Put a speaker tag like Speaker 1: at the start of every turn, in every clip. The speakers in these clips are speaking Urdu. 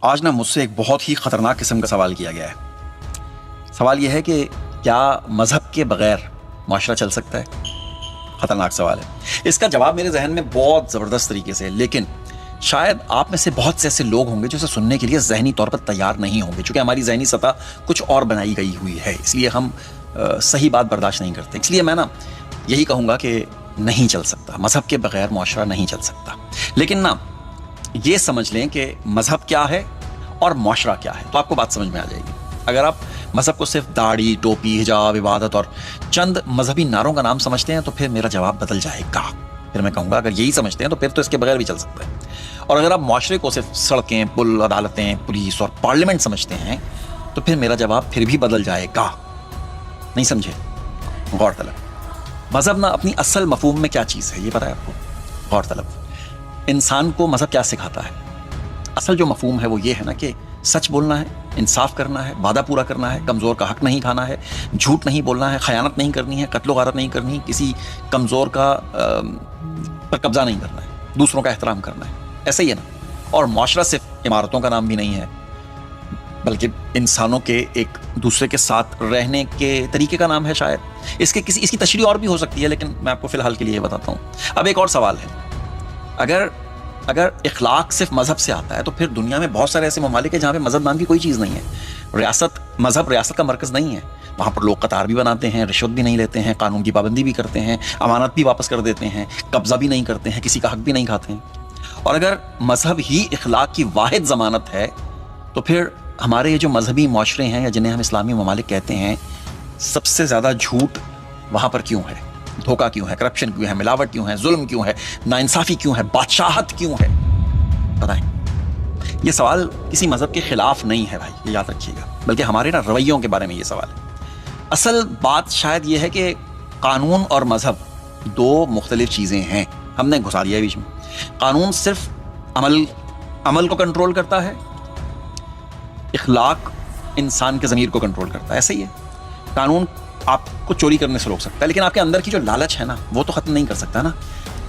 Speaker 1: آج نا مجھ سے ایک بہت ہی خطرناک قسم کا سوال کیا گیا ہے. سوال یہ ہے کہ کیا مذہب کے بغیر معاشرہ چل سکتا ہے؟ خطرناک سوال ہے. اس کا جواب میرے ذہن میں بہت زبردست طریقے سے ہے، لیکن شاید آپ میں سے بہت سے ایسے لوگ ہوں گے جو اسے سننے کے لیے ذہنی طور پر تیار نہیں ہوں گے، چونکہ ہماری ذہنی سطح کچھ اور بنائی گئی ہوئی ہے، اس لیے ہم صحیح بات برداشت نہیں کرتے. اس لیے میں نا یہی کہوں گا کہ نہیں چل سکتا، مذہب کے بغیر معاشرہ نہیں چل سکتا. لیکن نا یہ سمجھ لیں کہ مذہب کیا ہے اور معاشرہ کیا ہے، تو آپ کو بات سمجھ میں آ جائے گی. اگر آپ مذہب کو صرف داڑھی، ٹوپی، حجاب، عبادت اور چند مذہبی نعروں کا نام سمجھتے ہیں تو پھر میرا جواب بدل جائے گا. پھر میں کہوں گا اگر یہی سمجھتے ہیں تو پھر تو اس کے بغیر بھی چل سکتا ہے. اور اگر آپ معاشرے کو صرف سڑکیں، پل، عدالتیں، پولیس اور پارلیمنٹ سمجھتے ہیں تو پھر میرا جواب پھر بھی بدل جائے گا. نہیں سمجھے؟ غور طلب مذہب نا اپنی اصل مفہوم میں کیا چیز ہے یہ پتہ ہے آپ کو؟ غور طلب انسان کو مذہب کیا سکھاتا ہے؟ اصل جو مفہوم ہے وہ یہ ہے نا کہ سچ بولنا ہے، انصاف کرنا ہے، وعدہ پورا کرنا ہے، کمزور کا حق نہیں کھانا ہے، جھوٹ نہیں بولنا ہے، خیانت نہیں کرنی ہے، قتل و غارت نہیں کرنی، کسی کمزور کا پر قبضہ نہیں کرنا ہے، دوسروں کا احترام کرنا ہے. ایسا ہی ہے نا. اور معاشرہ صرف عمارتوں کا نام بھی نہیں ہے، بلکہ انسانوں کے ایک دوسرے کے ساتھ رہنے کے طریقے کا نام ہے. شاید اس کی تشریح اور بھی ہو سکتی ہے، لیکن میں آپ کو فی الحال کے لیے یہ بتاتا ہوں. اب ایک اور سوال ہے، اگر اخلاق صرف مذہب سے آتا ہے تو پھر دنیا میں بہت سارے ایسے ممالک ہیں جہاں پہ مذہب نام کی کوئی چیز نہیں ہے. مذہب ریاست کا مرکز نہیں ہے. وہاں پر لوگ قطار بھی بناتے ہیں، رشوت بھی نہیں لیتے ہیں، قانون کی پابندی بھی کرتے ہیں، امانت بھی واپس کر دیتے ہیں، قبضہ بھی نہیں کرتے ہیں، کسی کا حق بھی نہیں کھاتے ہیں. اور اگر مذہب ہی اخلاق کی واحد ضمانت ہے تو پھر ہمارے یہ جو مذہبی معاشرے ہیں یا جنہیں ہم اسلامی ممالک کہتے ہیں، سب سے زیادہ جھوٹ وہاں پر کیوں ہے؟ دھوکہ کیوں ہے؟ کرپشن کیوں ہے؟ ملاوٹ کیوں ہے؟ ظلم کیوں ہے؟ ناانصافی کیوں ہے؟ بادشاہت کیوں ہے؟ بتائیں. یہ سوال کسی مذہب کے خلاف نہیں ہے بھائی، یہ یاد رکھیے گا، بلکہ ہمارے نا رویوں کے بارے میں یہ سوال ہے. اصل بات شاید یہ ہے کہ قانون اور مذہب دو مختلف چیزیں ہیں. ہم نے گھسا دیا بیچ میں. قانون صرف عمل کو کنٹرول کرتا ہے، اخلاق انسان کے ضمیر کو کنٹرول کرتا ہے. ایسا ہی ہے. قانون آپ کو چوری کرنے سے روک سکتا ہے، لیکن آپ کے اندر کی جو لالچ ہے نا وہ تو ختم نہیں کر سکتا نا.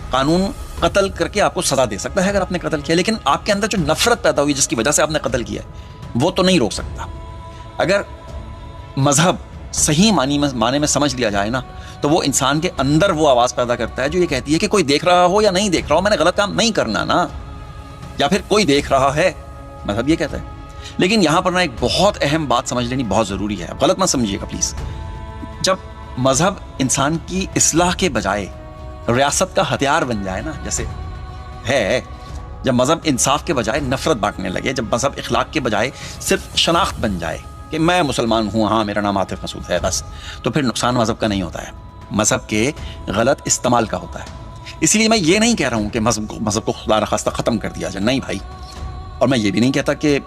Speaker 1: قانون قتل کر کے آپ کو سزا دے سکتا ہے اگر آپ نے قتل کیا، لیکن آپ کے اندر جو نفرت پیدا ہوئی جس کی وجہ سے آپ نے قتل کیا ہے وہ تو نہیں روک سکتا. اگر مذہب صحیح معنی میں سمجھ لیا جائے نا تو وہ انسان کے اندر وہ آواز پیدا کرتا ہے جو یہ کہتی ہے کہ کوئی دیکھ رہا ہو یا نہیں دیکھ رہا ہو، میں نے غلط کام نہیں کرنا نا. یا پھر کوئی دیکھ رہا ہے، مذہب یہ کہتا ہے. لیکن یہاں پر نا ایک بہت اہم بات سمجھ لینی بہت ضروری ہے، غلط مت سمجھیے گا پلیز. جب مذہب انسان کی اصلاح کے بجائے ریاست کا ہتھیار بن جائے نا، جیسے ہے، جب مذہب انصاف کے بجائے نفرت بانٹنے لگے، جب مذہب اخلاق کے بجائے صرف شناخت بن جائے کہ میں مسلمان ہوں، ہاں میرا نام عاطف مسعود ہے بس، تو پھر نقصان مذہب کا نہیں ہوتا ہے، مذہب کے غلط استعمال کا ہوتا ہے. اسی لیے میں یہ نہیں کہہ رہا ہوں کہ مذہب کو خدا نخواستہ ختم کر دیا جائے، نہیں بھائی. اور میں یہ بھی نہیں کہتا کہ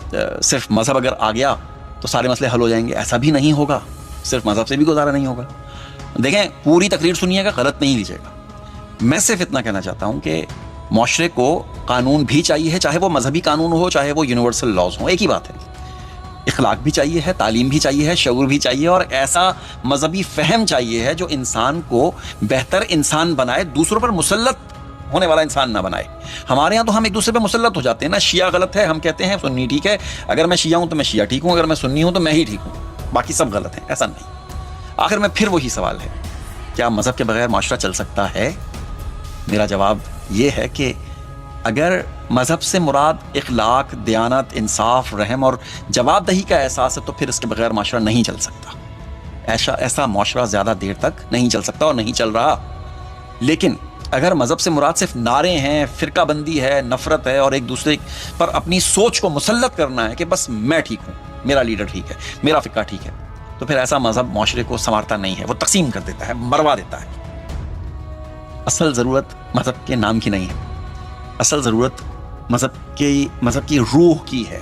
Speaker 1: صرف مذہب اگر آ گیا تو سارے مسئلے حل ہو جائیں گے. ایسا بھی نہیں ہوگا، صرف مذہب سے بھی گزارا نہیں ہوگا. دیکھیں، پوری تقریر سنیے گا، غلط نہیں لیجیے گا. میں صرف اتنا کہنا چاہتا ہوں کہ معاشرے کو قانون بھی چاہیے ہے، چاہے وہ مذہبی قانون ہو، چاہے وہ یونیورسل لاز ہوں، ایک ہی بات ہے. اخلاق بھی چاہیے ہے، تعلیم بھی چاہیے ہے، شعور بھی چاہیے، اور ایسا مذہبی فہم چاہیے ہے جو انسان کو بہتر انسان بنائے، دوسروں پر مسلط ہونے والا انسان نہ بنائے. ہمارے ہاں تو ہم ایک دوسرے پہ مسلط ہو جاتے ہیں نا. شیعہ غلط ہے، ہم کہتے ہیں سنی ٹھیک ہے. اگر میں شیعہ ہوں تو میں شیعہ ٹھیک ہوں، اگر میں سنی ہوں تو میں ہی ٹھیک ہوں، باقی سب غلط ہیں. ایسا نہیں. آخر میں پھر وہی سوال ہے، کیا مذہب کے بغیر معاشرہ چل سکتا ہے؟ میرا جواب یہ ہے کہ اگر مذہب سے مراد اخلاق، دیانت، انصاف، رحم اور جواب دہی کا احساس ہے تو پھر اس کے بغیر معاشرہ نہیں چل سکتا. ایسا معاشرہ زیادہ دیر تک نہیں چل سکتا اور نہیں چل رہا. لیکن اگر مذہب سے مراد صرف نعرے ہیں، فرقہ بندی ہے، نفرت ہے، اور ایک دوسرے پر اپنی سوچ کو مسلط کرنا ہے کہ بس میں ٹھیک ہوں، میرا لیڈر ٹھیک ہے، میرا فقہ ٹھیک ہے، تو پھر ایسا مذہب معاشرے کو سنوارتا نہیں ہے، وہ تقسیم کر دیتا ہے، مروا دیتا ہے. اصل ضرورت مذہب کے نام کی نہیں ہے، اصل ضرورت مذہب کی روح کی ہے.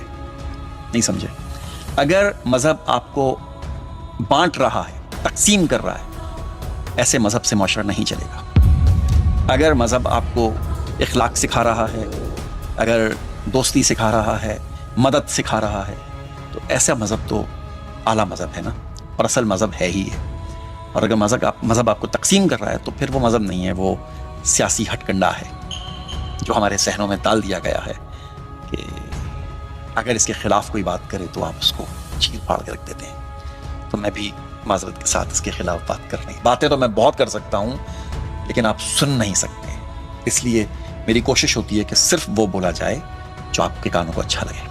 Speaker 1: نہیں سمجھے؟ اگر مذہب آپ کو بانٹ رہا ہے، تقسیم کر رہا ہے، ایسے مذہب سے معاشرہ نہیں چلے گا. اگر مذہب آپ کو اخلاق سکھا رہا ہے، اگر دوستی سکھا رہا ہے، مدد سکھا رہا ہے، تو ایسا مذہب تو اعلیٰ مذہب ہے نا، اور اصل مذہب ہے ہی ہے. اور اگر مذہب آپ کو تقسیم کر رہا ہے تو پھر وہ مذہب نہیں ہے، وہ سیاسی ہٹ کنڈا ہے جو ہمارے ذہنوں میں ڈال دیا گیا ہے کہ اگر اس کے خلاف کوئی بات کرے تو آپ اس کو چیر پھاڑ کے رکھ دیتے ہیں. تو میں بھی معذرت کے ساتھ اس کے خلاف بات کر رہی ہوں. باتیں تو میں بہت کر سکتا ہوں لیکن آپ سن نہیں سکتے. اس لیے میری کوشش ہوتی ہے کہ صرف وہ بولا جائے جو آپ کے کانوں کو اچھا لگے.